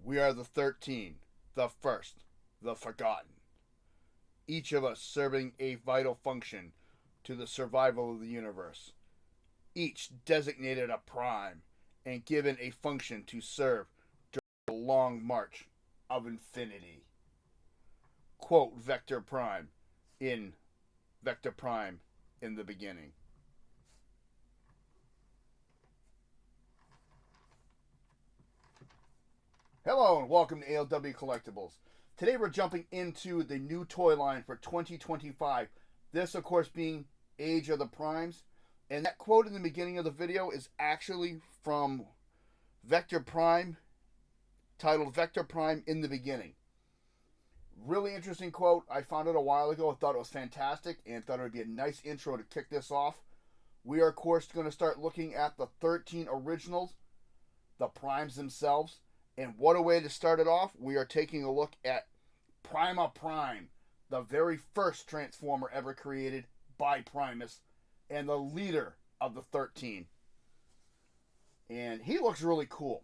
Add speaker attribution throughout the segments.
Speaker 1: We are the 13, the first, the forgotten. Each of us serving a vital function to the survival of the universe. Each designated a prime and given a function to serve during the long march of infinity. Quote Vector Prime in Vector Prime in the beginning. Hello and welcome to ALW Collectibles. Today we're jumping into the new toy line for 2025. This, of course, being Age of the Primes. And that quote in the beginning of the video is actually from Vector Prime, titled Vector Prime in the Beginning. Really interesting quote. I found it a while ago. I thought it was fantastic and thought it would be a nice intro to kick this off. We are, of course, going to start looking at the 13 originals, the Primes themselves. And what a way to start it off. We are taking a look at Prima Prime, the very first Transformer ever created by Primus, and the leader of the 13. And he looks really cool.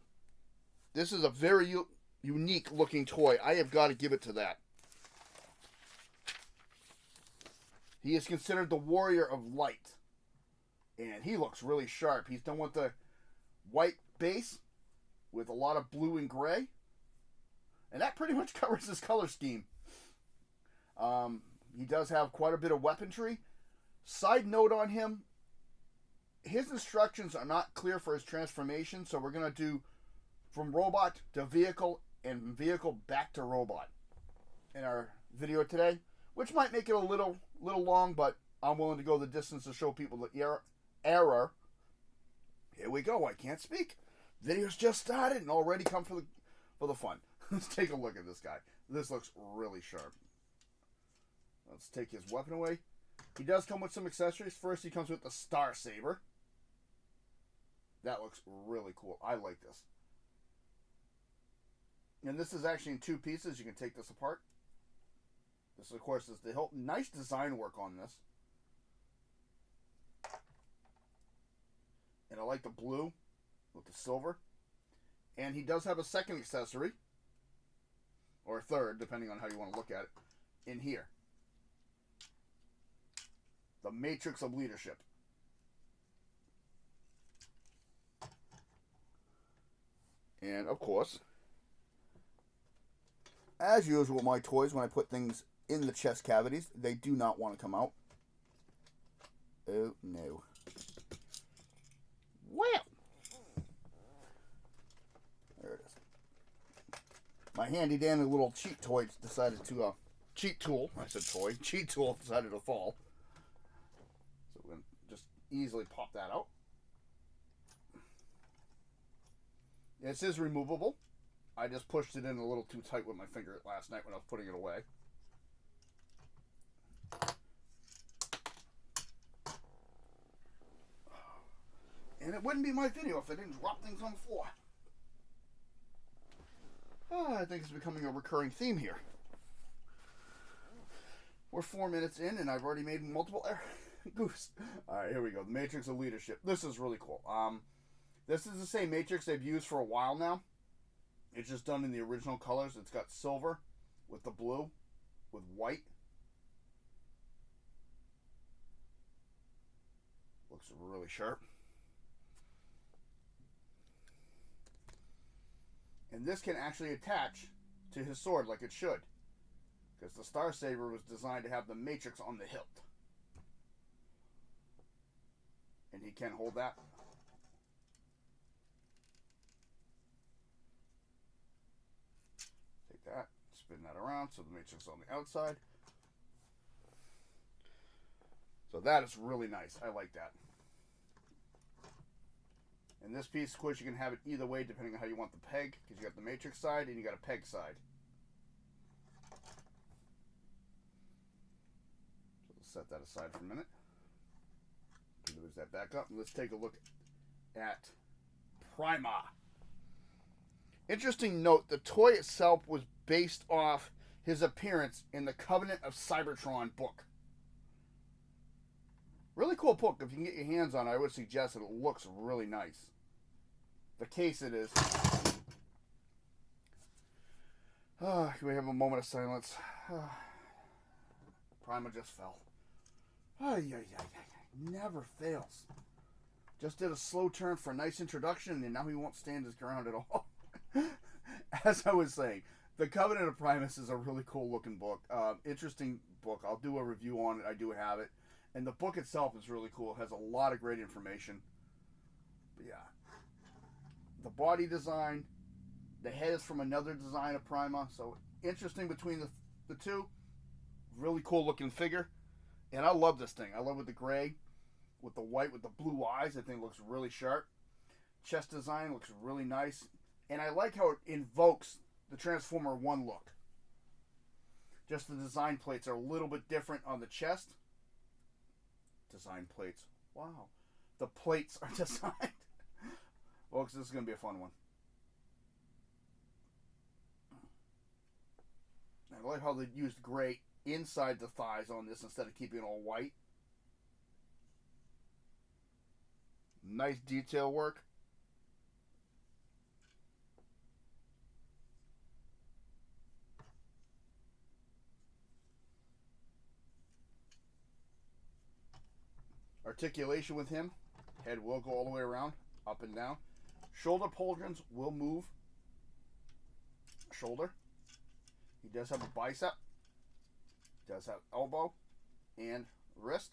Speaker 1: This is a very unique looking toy. I have got to give it to that. He is considered the warrior of light. And he looks really sharp. He's done with the white base with a lot of blue and gray. And that pretty much covers his color scheme. He does have quite a bit of weaponry. Side note on him, his instructions are not clear for his transformation, so we're going to do from robot to vehicle and vehicle back to robot in our video today, which might make it a little long, but I'm willing to go the distance to show people the error. Here we go. I can't speak. Video's just started and already come for the fun. Let's take a look at this guy. This looks really sharp. Let's take his weapon away. He does come with some accessories. First, he comes with the Star Saber. That looks really cool. I like this. And this is actually in two pieces. You can take this apart. This, of course, is the hilt. Nice design work on this. And I like the blue with the silver. And he does have a second accessory, or a third, depending on how you want to look at it, in here. The Matrix of Leadership. And, of course, as usual with my toys, when I put things in the chest cavities, they do not want to come out. Oh, no. Well, there it is. My handy dandy little cheat toy decided to, cheat tool decided to fall. So we're going to just easily pop that out. This is removable. I just pushed it in a little too tight with my finger last night when I was putting it away. And it wouldn't be my video if I didn't drop things on the floor. I think it's becoming a recurring theme here. We're 4 minutes in and I've already made multiple goose. Alright, here we go. The Matrix of Leadership. This is really cool. This is the same Matrix they've used for a while now. It's just done in the original colors. It's got silver with the blue with white. Looks really sharp. And this can actually attach to his sword like it should, because the Star Saber was designed to have the Matrix on the hilt. And he can hold that. Take that, spin that around so the Matrix is on the outside. So that is really nice. I like that. And this piece, of course, you can have it either way depending on how you want the peg, because you got the Matrix side and you got a peg side. So let's set that aside for a minute. Move that back up and let's take a look at Prima. Interesting note, the toy itself was based off his appearance in the Covenant of Cybertron book. Really cool book. If you can get your hands on it, I would suggest it. It looks really nice. The case it is. Can we have a moment of silence? Prima just fell. Never fails. Just did a slow turn for a nice introduction, and now he won't stand his ground at all. As I was saying, The Covenant of Primus is a really cool looking book. Interesting book. I'll do a review on it. I do have it. And the book itself is really cool. It has a lot of great information. But yeah. The body design. The head is from another design of Prima. So interesting between the two. Really cool looking figure. And I love this thing. I love it with the gray, with the white, with the blue eyes. I think it looks really sharp. Chest design looks really nice. And I like how it invokes the Transformer 1 look. Just the design plates are a little bit different on the chest. Design plates. Wow. The plates are designed. Folks, this is going to be a fun one. I like how they used gray inside the thighs on this instead of keeping it all white. Nice detail work. Articulation with him. Head will go all the way around, up and down. Shoulder pauldrons will move. Shoulder. He does have a bicep. Does have elbow and wrist.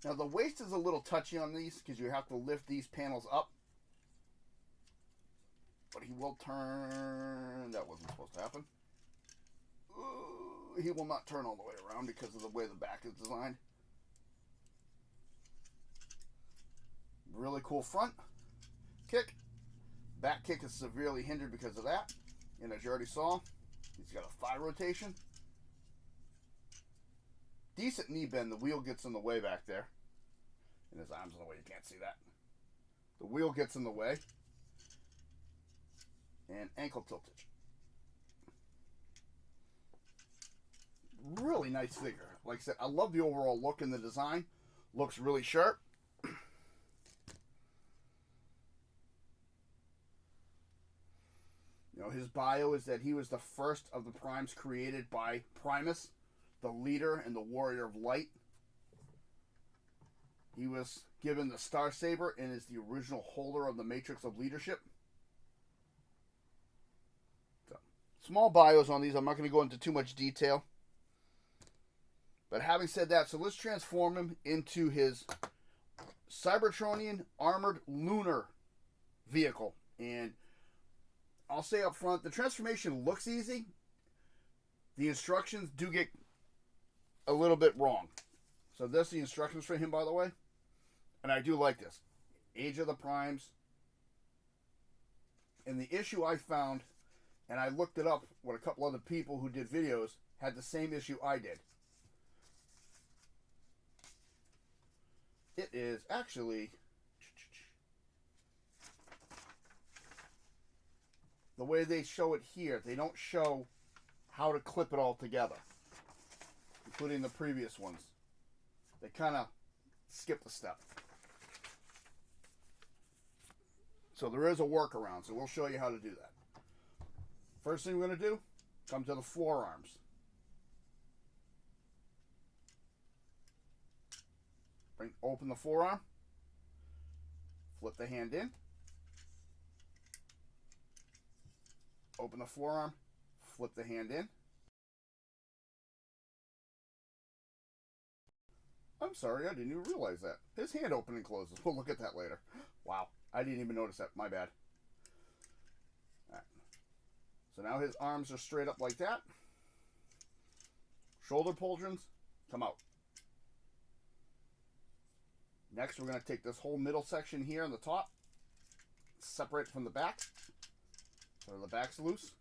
Speaker 1: Now the waist is a little touchy on these because you have to lift these panels up. But he will turn. That wasn't supposed to happen. He will not turn all the way around because of the way the back is designed. Really cool front kick. Back kick is severely hindered because of that. And as you already saw, he's got a thigh rotation. Decent knee bend. The wheel gets in the way back there. And his arm's in the way. You can't see that. The wheel gets in the way. And ankle tiltage. Really nice figure. Like I said, I love the overall look and the design. Looks really sharp. You know, his bio is that he was the first of the Primes created by Primus, the leader and the warrior of light. He was given the Star Saber and is the original holder of the Matrix of Leadership. So, small bios on these. I'm not going to go into too much detail. But having said that, so let's transform him into his Cybertronian armored lunar vehicle. And I'll say up front, the transformation looks easy. The instructions do get a little bit wrong. So this is the instructions for him, by the way. And I do like this. Age of the Primes. And the issue I found, and I looked it up with a couple other people who did videos, had the same issue I did. It is actually the way they show it here. They don't show how to clip it all together, including the previous ones. They kind of skip the step. So there is a workaround, so we'll show you how to do that. First thing we're going to do, come to the forearms. Open the forearm, flip the hand in, open the forearm, flip the hand in. I'm sorry, I didn't even realize that. His hand open and closes. We'll look at that later. Wow, I didn't even notice that. My bad. All right. So now his arms are straight up like that. Shoulder pauldrons come out. Next, we're going to take this whole middle section here on the top, separate it from the back, so the back's loose.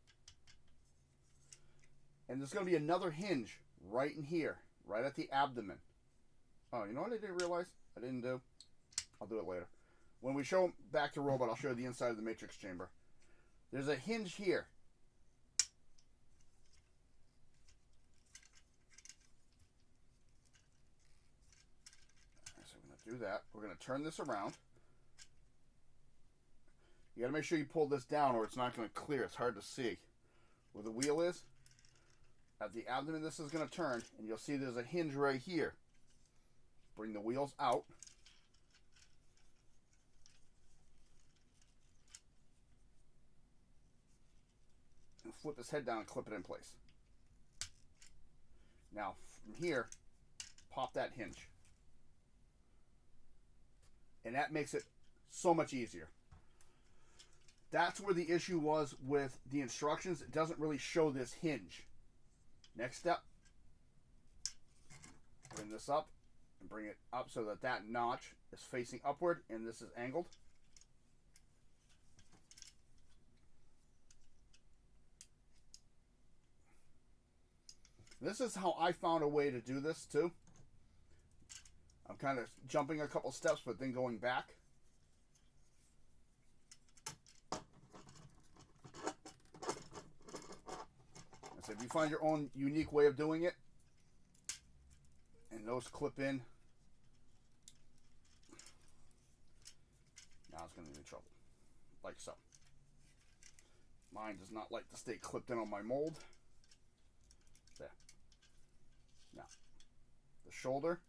Speaker 1: And there's going to be another hinge right in here, right at the abdomen. Oh, you know what I didn't realize? I didn't do? I'll do it later. When we show back to robot, I'll show you the inside of the matrix chamber. There's a hinge here. So we're going to do that. We're going to turn this around. You got to make sure you pull this down or it's not going to clear. It's hard to see. Where the wheel is, at the abdomen this is going to turn, and you'll see there's a hinge right here. Bring the wheels out. And flip this head down and clip it in place. Now, from here, pop that hinge. And that makes it so much easier. That's where the issue was with the instructions. It doesn't really show this hinge. Next step, bring this up and bring it up so that that notch is facing upward and this is angled. This is how I found a way to do this too. I'm kind of jumping a couple steps but then going back. So if you find your own unique way of doing it, and those clip in, now it's going to be in trouble, like so. Mine does not like to stay clipped in on my mold. There. Now, the shoulder,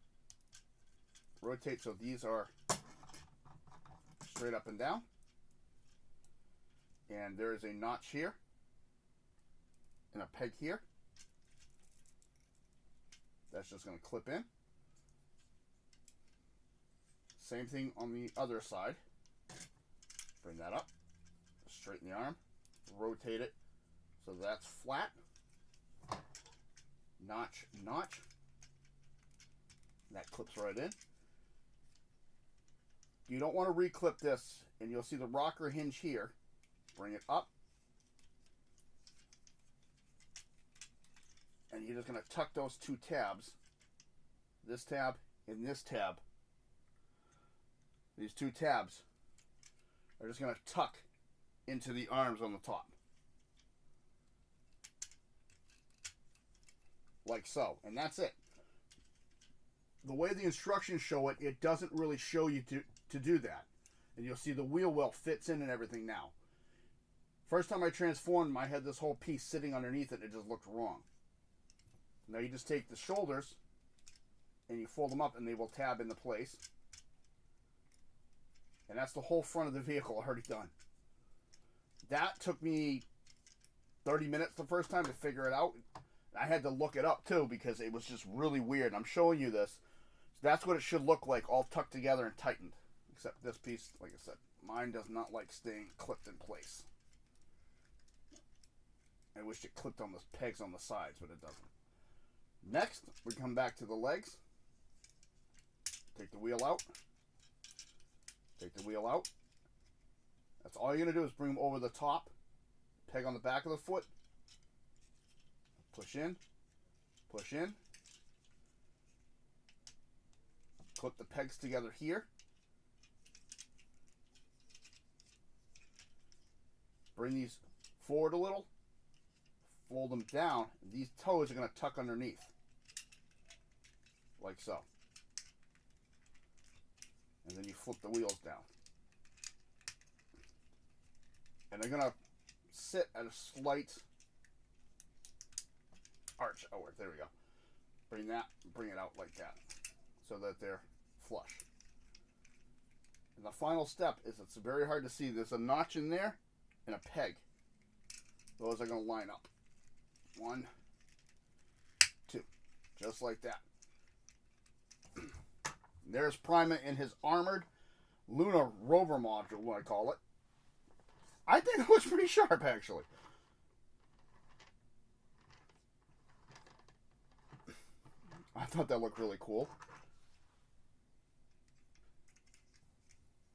Speaker 1: rotate so these are straight up and down. And there is a notch here. And a peg here. That's just going to clip in. Same thing on the other side. Bring that up. Straighten the arm. Rotate it so that's flat. Notch, notch. That clips right in. You don't want to reclip this, and you'll see the rocker hinge here. Bring it up. And you're just going to tuck those two tabs, this tab and this tab. These two tabs are just going to tuck into the arms on the top. Like so. And that's it. The way the instructions show it, it doesn't really show you to do that. And you'll see the wheel well fits in and everything now. First time I transformed, I had this whole piece sitting underneath it and it just looked wrong. Now you just take the shoulders and you fold them up and they will tab into place. And that's the whole front of the vehicle already done. That took me 30 minutes the first time to figure it out. I had to look it up too because it was just really weird. I'm showing you this. So that's what it should look like, all tucked together and tightened. Except this piece, like I said, mine does not like staying clipped in place. I wish it clipped on the pegs on the sides, but it doesn't. Next, we come back to the legs. Take the wheel out. Take the wheel out. That's all you're going to do is bring them over the top. Peg on the back of the foot. Push in. Push in. Clip the pegs together here. Bring these forward a little. Fold them down. These toes are going to tuck underneath. Like so. And then you flip the wheels down. And they're going to sit at a slight arch outward. There we go. Bring it out like that. So that they're flush. And the final step is, it's very hard to see. There's a notch in there and a peg. Those are going to line up. 1, 2. Just like that. There's Prima in his armored Lunar rover module, what I call it. I think it looks pretty sharp, actually. I thought that looked really cool.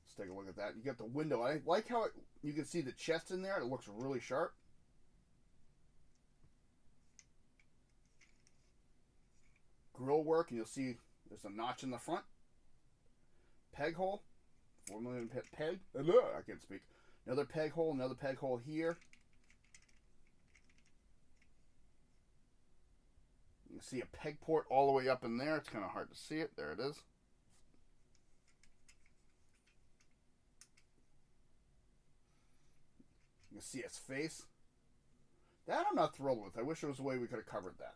Speaker 1: Let's take a look at that. You got the window. I like how you can see the chest in there. It looks really sharp. Grill work, and you'll see there's a notch in the front. Peg hole. 4 million peg. I can't speak. Another peg hole here. You can see a peg port all the way up in there. It's kind of hard to see it. There it is. see its face. That I'm not thrilled with. I wish there was a way we could have covered that.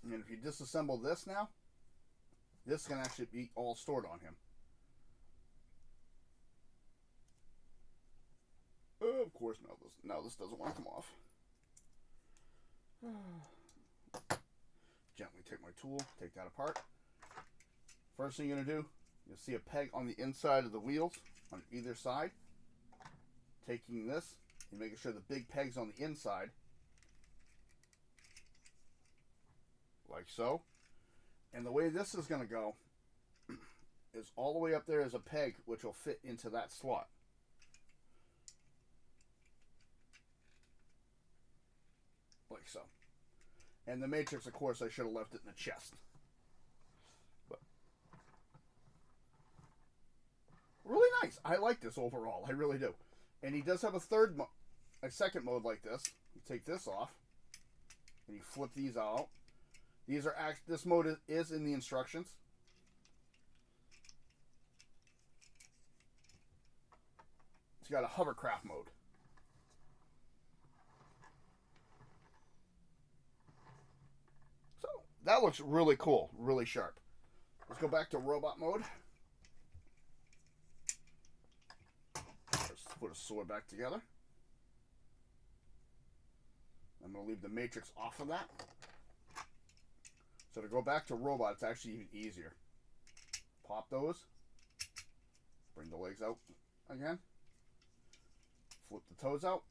Speaker 1: And if you disassemble this now, this can actually be all stored on him. Of course, now this doesn't want to come off. Gently take my tool, take that apart. First thing you're going to do, you'll see a peg on the inside of the wheels on either side. Taking this and making sure the big peg's on the inside, like so. And the way this is going to go is all the way up there is a peg which will fit into that slot. Like so. And the matrix, of course, I should have left it in the chest. But really nice. I like this overall. I really do. And he does have a second mode like this. You take this off, and you flip these out. This mode is in the instructions. It's got a hovercraft mode. So that looks really cool, really sharp. Let's go back to robot mode. Let's put a sword back together. I'm going to leave the matrix off of that. So to go back to robot, it's actually even easier. Pop those. Bring the legs out again. Flip the toes out.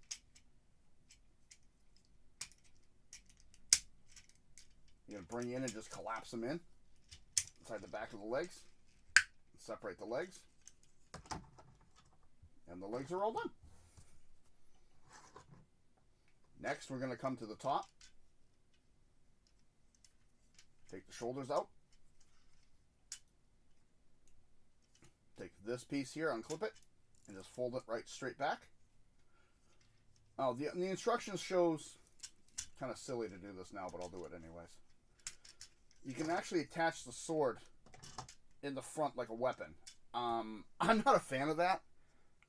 Speaker 1: You're going to bring in and just collapse them in inside the back of the legs. Separate the legs. And the legs are all done. Next, we're going to come to the top. Take the shoulders out. Take this piece here, unclip it, and just fold it right straight back. Oh, the instructions shows, kind of silly to do this now, but I'll do it anyways. You can actually attach the sword in the front like a weapon. I'm not a fan of that.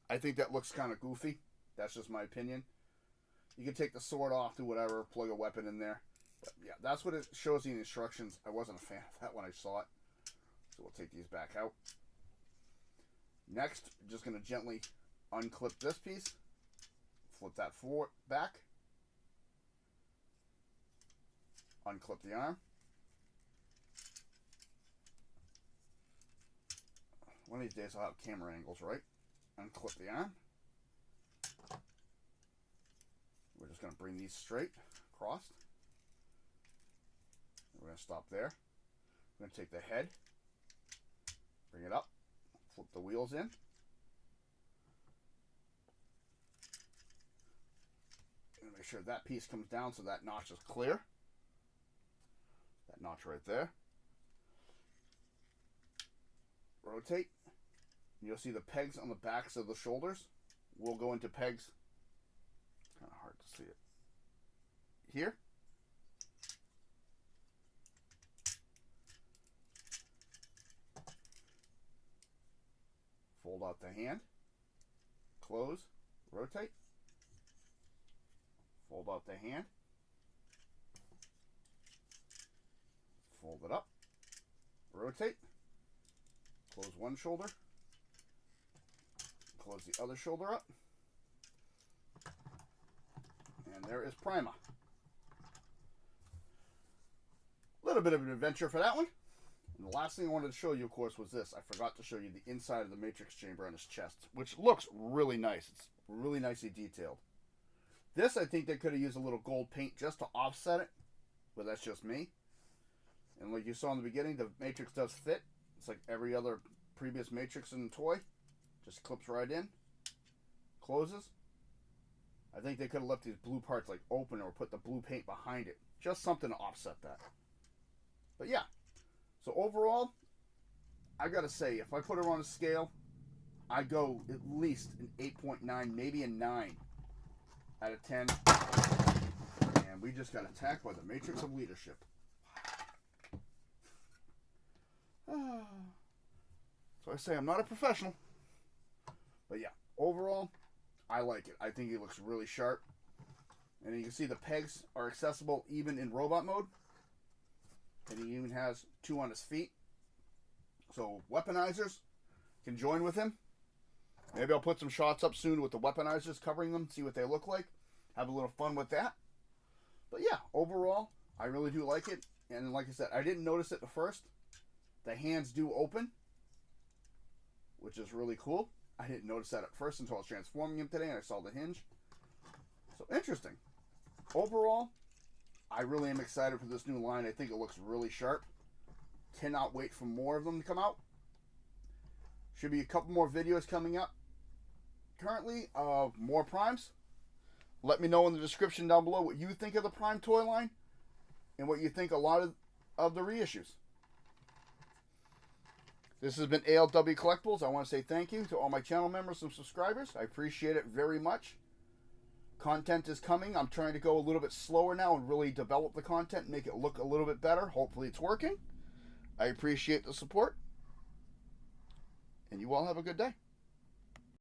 Speaker 1: I think that looks kind of goofy. That's just my opinion. You can take the sword off, do whatever, plug a weapon in there. But yeah, that's what it shows in the instructions. I wasn't a fan of that when I saw it. So we'll take these back out. Next, I'm just going to gently unclip this piece. Flip that forward, back. Unclip the arm. One of these days I'll have camera angles, right? Unclip the arm. We're just going to bring these straight across. We're going to stop there. We're going to take the head, bring it up, flip the wheels in. And make sure that piece comes down so that notch is clear. That notch right there. Rotate. You'll see the pegs on the backs of the shoulders. We'll go into pegs. It's kind of hard to see it. Here. Fold out the hand. Close. Rotate. Fold out the hand. Fold it up. Rotate. Close one shoulder. Close the other shoulder up. And there is Prima. A little bit of an adventure for that one. And the last thing I wanted to show you, of course, was this. I forgot to show you the inside of the matrix chamber on his chest, which looks really nice. It's really nicely detailed. This, I think they could have used a little gold paint just to offset it, but that's just me. And like you saw in the beginning, the matrix does fit. It's like every other previous matrix in the toy. Just clips right in. Closes. I think they could have left these blue parts like open or put the blue paint behind it. Just something to offset that. But yeah. So overall, I gotta say, if I put her on a scale, I go at least an 8.9, maybe a 9 out of 10. And we just got attacked by the Matrix of Leadership. So I say I'm not a professional. But yeah, overall, I like it. I think it looks really sharp. And you can see the pegs are accessible even in robot mode. And he even has 2 on his feet. So weaponizers can join with him. Maybe I'll put some shots up soon with the weaponizers covering them, see what they look like. Have a little fun with that. But yeah, overall, I really do like it. And like I said, I didn't notice it at first. The hands do open, which is really cool. I didn't notice that at first until I was transforming him today and I saw the hinge. So interesting. Overall, I really am excited for this new line. I think it looks really sharp. Cannot wait for more of them to come out. Should be a couple more videos coming up currently of more Primes. Let me know in the description down below what you think of the Prime toy line and what you think a lot of the reissues. This has been ALW Collectibles. I want to say thank you to all my channel members and subscribers. I appreciate it very much. Content is coming. I'm trying to go a little bit slower now and really develop the content and make it look a little bit better. Hopefully it's working. I appreciate the support. And you all have a good day.